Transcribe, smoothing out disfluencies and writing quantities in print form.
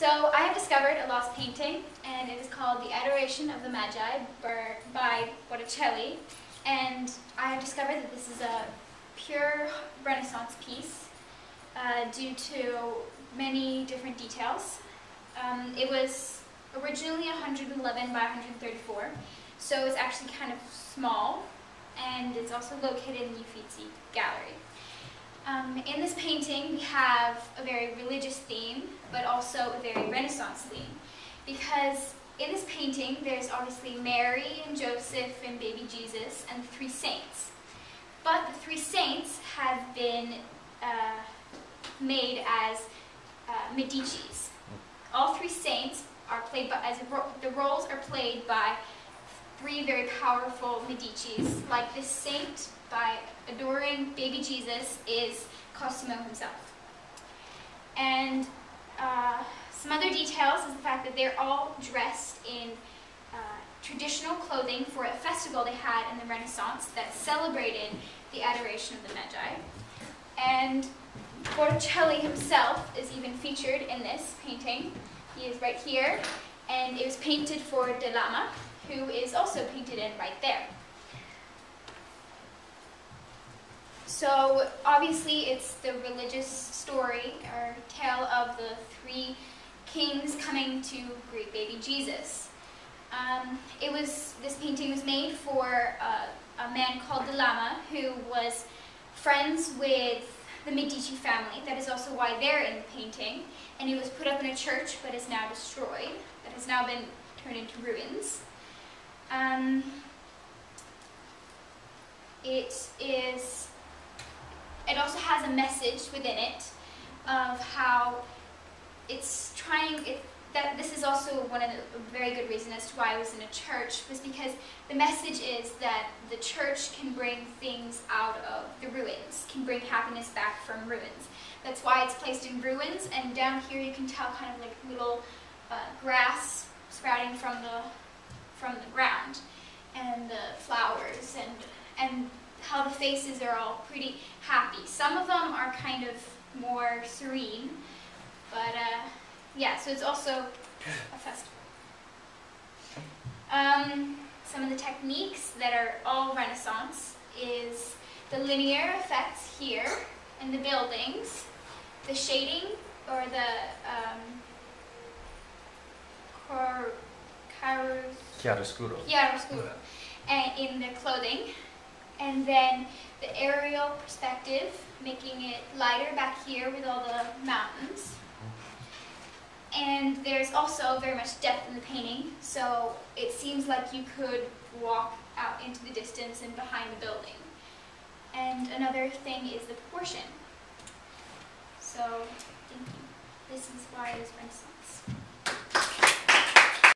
So I have discovered a lost painting, and it is called The Adoration of the Magi by Botticelli. And I have discovered that this is a pure Renaissance piece due to many different details. It was originally 111 by 134, so it's actually kind of small, and it's also located in the Uffizi Gallery. In this painting, we have a very religious theme, but also a very Renaissance theme, because in this painting, there's obviously Mary and Joseph and baby Jesus and the three saints. But the three saints have been made as Medicis. All three saints are played by, the roles are played by three very powerful Medicis, like this saint by adoring baby Jesus is Cosimo himself. And some other details is the fact that they're all dressed in traditional clothing for a festival they had in the Renaissance that celebrated the Adoration of the Magi. And Botticelli himself is even featured in this painting. He is right here, and it was painted for Dell'Ama, who is also painted in right there. So obviously it's the religious story or tale of the three kings coming to greet baby Jesus. This painting was made for a man called Dell'Ama, who was friends with the Medici family. That is also why they're in the painting. And it was put up in a church, but is now destroyed. That has now been turned into ruins. It also has a message within it of how it's trying. That this is also one of the very good reason as to why I was in a church, was because the message is that the church can bring things out of the ruins, can bring happiness back from ruins. That's why it's placed in ruins, and down here you can tell kind of like little grass sprouting from the ground, and the flowers, and how the faces are all pretty happy. Some of them are kind of more serene, but yeah, so it's also a festival. Some of the techniques that are all Renaissance is the linear effects here in the buildings, the shading or the chiaroscuro in the clothing, and then the aerial perspective, making it lighter back here with all the mountains. And there's also very much depth in the painting, so it seems like you could walk out into the distance and behind the building. And another thing is the proportion. So, thank you. This is why it is Renaissance.